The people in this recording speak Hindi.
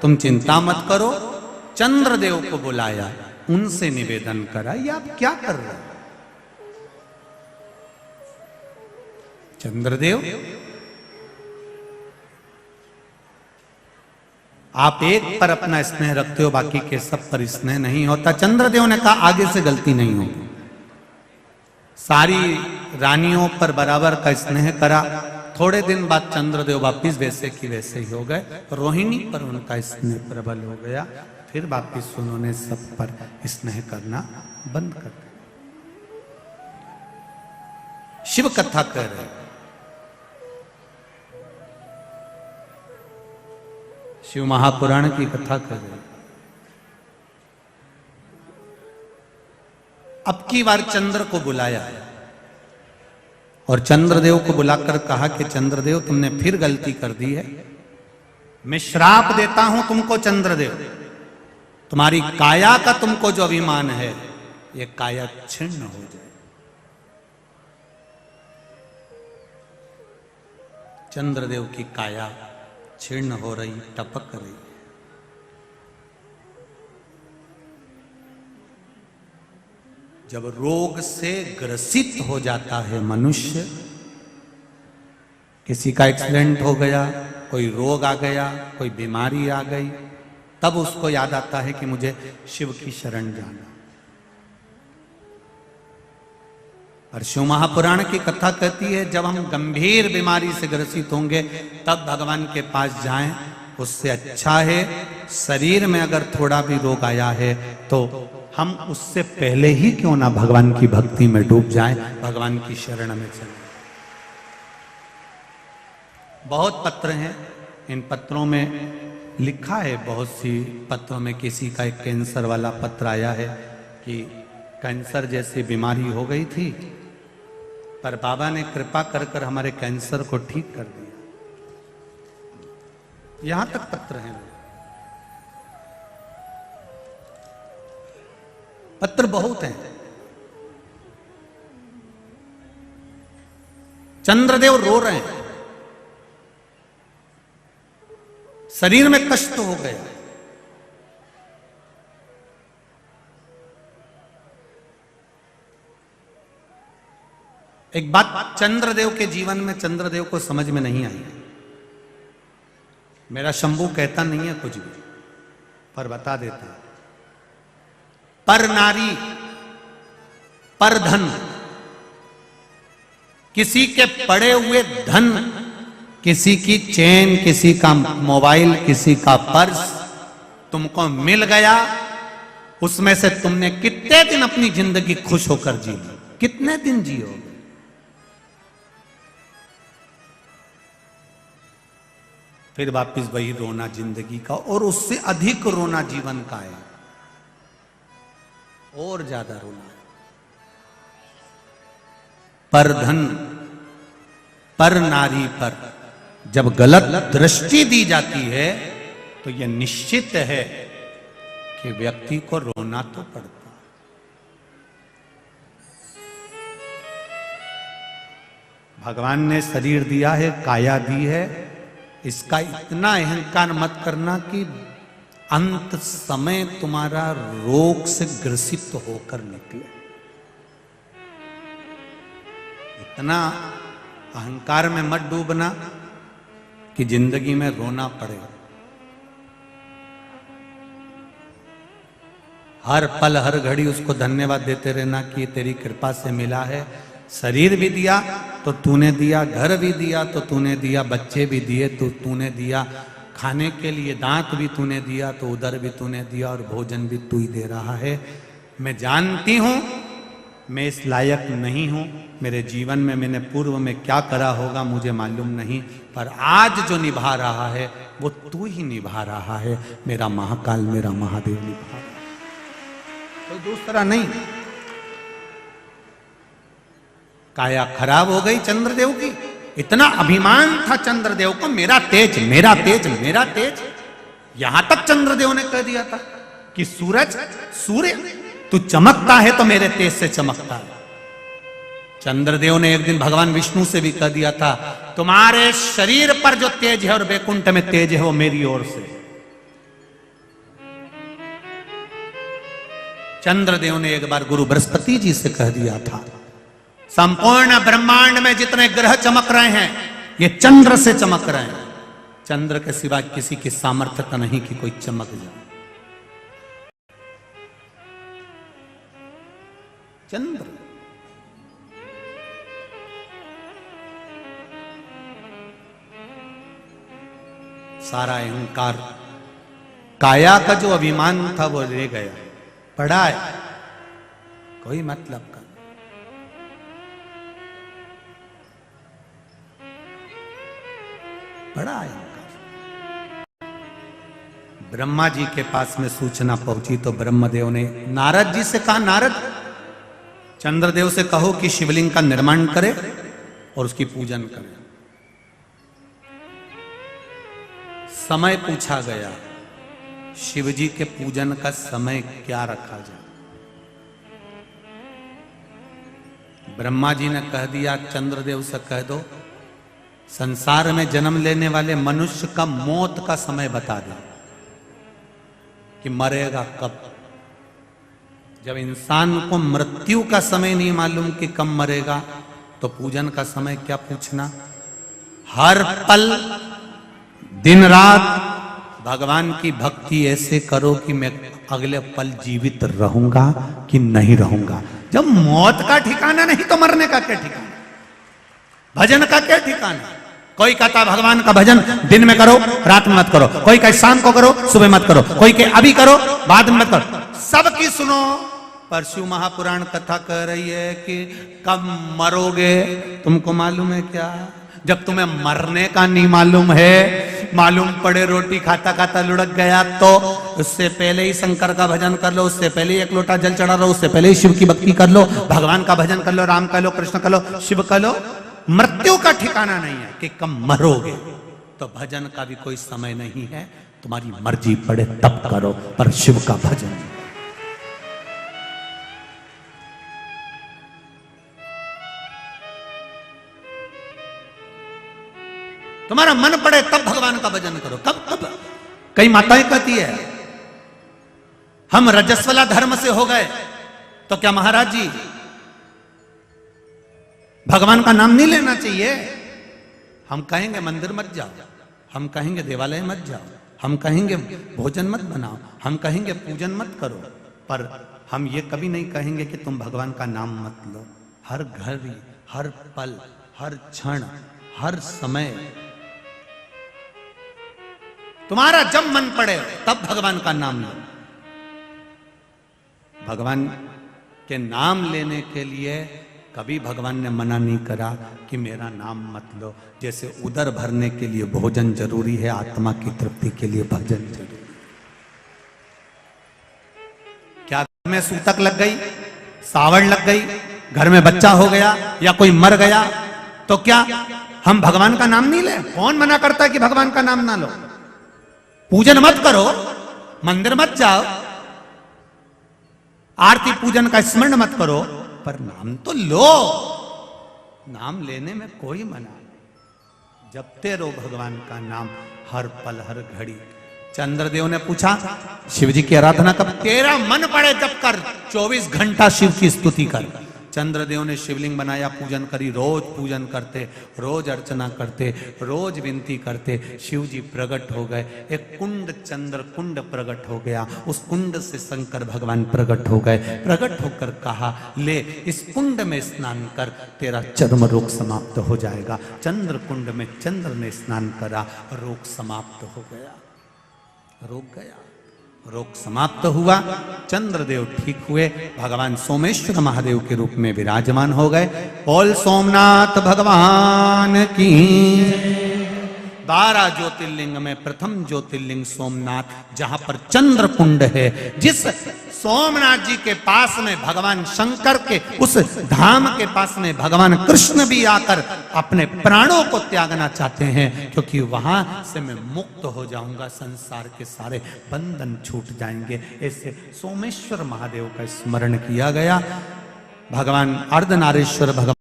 तुम चिंता मत करो। चंद्रदेव को बुलाया, उनसे निवेदन करा, ये आप क्या कर रहे हो? चंद्रदेव, आप एक पर अपना स्नेह रखते हो, बाकी के सब पर स्नेह नहीं होता। चंद्रदेव ने कहा आगे से गलती नहीं होगी। सारी रानियों पर बराबर का स्नेह करा। थोड़े दिन बाद चंद्रदेव वापिस वैसे की वैसे ही हो गए। रोहिणी पर उनका स्नेह प्रबल हो गया। फिर वापिस उन्होंने सब पर स्नेह करना बंद कर दिया। शिव कथा कह रहे, शिव महापुराण की कथा कर रहे। अब की बार चंद्र को बुलाया और चंद्रदेव को बुलाकर कहा कि चंद्रदेव, तुमने फिर गलती कर दी है। मैं श्राप देता हूं तुमको चंद्रदेव, तुम्हारी काया का तुमको जो अभिमान है, ये काया छिन्न हो जाए। चंद्रदेव की काया छिन्न हो रही, टपक रही। जब रोग से ग्रसित हो जाता है मनुष्य, किसी का एक्सीडेंट हो गया, कोई रोग आ गया, कोई बीमारी आ गई, तब उसको याद आता है कि मुझे शिव की शरण जाना। और शिव महापुराण की कथा कहती है, जब हम गंभीर बीमारी से ग्रसित होंगे तब भगवान के पास जाएं। उससे अच्छा है शरीर में अगर थोड़ा भी रोग आया है तो हम उससे पहले ही क्यों ना भगवान की भक्ति में डूब जाएं, भगवान की शरण में चलें। बहुत पत्र हैं, इन पत्रों में लिखा है, बहुत सी पत्रों में किसी का एक कैंसर वाला पत्र आया है कि कैंसर जैसी बीमारी हो गई थी, पर बाबा ने कृपा कर कर हमारे कैंसर को ठीक कर दिया। यहां तक पत्र हैं, पत्र बहुत हैं। चंद्रदेव रो रहे हैं, शरीर में कष्ट हो गया। एक बात चंद्रदेव के जीवन में चंद्रदेव को समझ में नहीं आई। मेरा शंभू कहता नहीं है कुछ भी, पर बता देता है। पर नारी, पर धन, किसी के पड़े हुए धन, किसी की चेन, किसी का मोबाइल, किसी का पर्स तुमको मिल गया, उसमें से तुमने कितने दिन अपनी जिंदगी खुश होकर जी ली? कितने दिन जियोगे? फिर वापिस वही रोना जिंदगी का, और उससे अधिक रोना जीवन का है, और ज्यादा रोना है। पर धन, पर नारी पर जब गलत दृष्टि दी जाती है तो यह निश्चित है कि व्यक्ति को रोना तो पड़ता। भगवान ने शरीर दिया है, काया दी है, इसका इतना अहंकार मत करना कि अंत समय तुम्हारा रोग से ग्रसित होकर निकले। इतना अहंकार में मत डूबना कि जिंदगी में रोना पड़े। हर पल हर घड़ी उसको धन्यवाद देते रहना कि तेरी कृपा से मिला है। शरीर भी दिया तो तूने दिया, घर भी दिया तो तूने दिया, बच्चे भी दिए तो तूने दिया, खाने के लिए दांत भी तूने दिया तो उधर भी तूने दिया, और भोजन भी तू ही दे रहा है। मैं जानती हूं मैं इस लायक नहीं हूं, मेरे जीवन में मैंने पूर्व में क्या करा होगा मुझे मालूम नहीं, पर आज जो निभा रहा है वो तू ही निभा रहा है। मेरा महाकाल, मेरा महादेव निभा रहा है, कोई दूसरा नहीं। काया खराब हो गई चंद्रदेव की। इतना अभिमान था चंद्रदेव को, मेरा तेज, मेरा तेज, मेरा तेज। यहां तक चंद्रदेव ने कह दिया था कि सूरज, सूर्य तू चमकता है तो मेरे तेज से चमकता है। चंद्रदेव ने एक दिन भगवान विष्णु से भी कह दिया था, तुम्हारे शरीर पर जो तेज है और वैकुंठ में तेज है वो मेरी ओर से। चंद्रदेव ने एक बार गुरु बृहस्पति जी से कह दिया था, संपूर्ण ब्रह्मांड में जितने ग्रह चमक रहे हैं ये चंद्र से चमक रहे हैं। चंद्र के सिवा किसी की सामर्थ्यता नहीं कि कोई चमक जाए। चंद्र सारा अहंकार, काया का जो अभिमान था वो ले गया, पड़ा है, कोई मतलब का। बड़ा है। ब्रह्मा जी के पास में सूचना पहुंची तो ब्रह्मदेव ने नारद जी से कहा, नारद चंद्रदेव से कहो कि शिवलिंग का निर्माण करे और उसकी पूजन करे। समय पूछा गया, शिवजी के पूजन का समय क्या रखा जाए। ब्रह्मा जी ने कह दिया, चंद्रदेव से कह दो संसार में जन्म लेने वाले मनुष्य का मौत का समय बता दे कि मरेगा कब। जब इंसान को मृत्यु का समय नहीं मालूम कि कब मरेगा तो पूजन का समय क्या पूछना। हर पल दिन रात भगवान की भक्ति ऐसे करो कि मैं अगले पल जीवित रहूंगा कि नहीं रहूंगा। जब मौत का ठिकाना नहीं तो मरने का क्या ठिकाना, भजन का क्या ठिकाना। कोई कहता भगवान का भजन दिन में करो रात में मत करो, कोई कहे शाम को करो सुबह मत करो, कोई कहे अभी करो बाद में मत करो। सबकी सुनो। पर शिव महापुराण कथा कह रही है कि कब मरोगे तुमको मालूम है क्या। जब तुम्हें मरने का नहीं मालूम है, मालूम पड़े रोटी खाता खाता लुढ़क गया तो उससे पहले ही शंकर का भजन कर लो, उससे पहले ही एक लोटा जल चढ़ा लो, उससे पहले ही शिव की भक्ति कर लो, भगवान का भजन कर लो, राम कर लो, कृष्ण कर लो, शिव कर लो। मृत्यु का ठिकाना नहीं है कि कब मरोगे, तो भजन का भी कोई समय नहीं है। तुम्हारी मर्जी पड़े तब करो, पर शिव का भजन। तुम्हारा मन पड़े तब भगवान का भजन करो। कब कब कई माताएं कहती है हम रजस्वला धर्म से हो गए तो क्या महाराज जी भगवान का नाम नहीं लेना चाहिए। हम कहेंगे मंदिर मत जाओ, हम कहेंगे देवालय मत जाओ, हम कहेंगे भोजन मत बनाओ, हम कहेंगे पूजन मत करो, पर हम ये कभी नहीं कहेंगे कि तुम भगवान का नाम मत लो। हर घड़ी, हर पल, हर क्षण, हर समय तुम्हारा जब मन पड़े तब भगवान का नाम लो। भगवान के नाम लेने के लिए कभी भगवान ने मना नहीं करा कि मेरा नाम मत लो। जैसे उदर भरने के लिए भोजन जरूरी है, आत्मा की तृप्ति के लिए भजन जरूरी। क्या घर में सूतक लग गई, सावड़ लग गई, घर में बच्चा हो गया या कोई मर गया तो क्या हम भगवान का नाम नहीं ले? कौन मना करता है कि भगवान का नाम ना लो। पूजन मत करो, मंदिर मत जाओ, आरती पूजन का स्मरण मत करो, पर नाम तो लो। नाम लेने में कोई मना नहीं। जपते रहो भगवान का नाम हर पल हर घड़ी। चंद्रदेव ने पूछा शिव जी की आराधना कब? तेरा मन पड़े जब कर, 24 घंटा शिव की स्तुति कर। चंद्रदेव ने शिवलिंग बनाया, पूजन करी, रोज पूजन करते, रोज अर्चना करते, रोज विनती करते। शिव जी प्रकट हो गए। एक कुंड, चंद्र कुंड प्रकट हो गया। उस कुंड से शंकर भगवान प्रकट हो गए। प्रकट होकर कहा ले इस कुंड में स्नान कर, तेरा चर्म रोग समाप्त हो जाएगा। चंद्र कुंड में चंद्र ने स्नान करा, रोग समाप्त हो गया। रोग गया, रोग समाप्त हुआ। चंद्रदेव ठीक हुए, भगवान सोमेश्वर महादेव के रूप में विराजमान हो गए। बोल सोमनाथ भगवान की। 12 ज्योतिर्लिंग में प्रथम ज्योतिर्लिंग सोमनाथ, जहां पर चंद्र कुंड है। जिस सोमनाथ जी के पास में भगवान शंकर के उस धाम के पास में भगवान कृष्ण भी आकर अपने प्राणों को त्यागना चाहते हैं, क्योंकि वहां से मैं मुक्त हो जाऊंगा, संसार के सारे बंधन छूट जाएंगे। ऐसे सोमेश्वर महादेव का स्मरण किया गया। भगवान अर्धनारीश्वर भगवान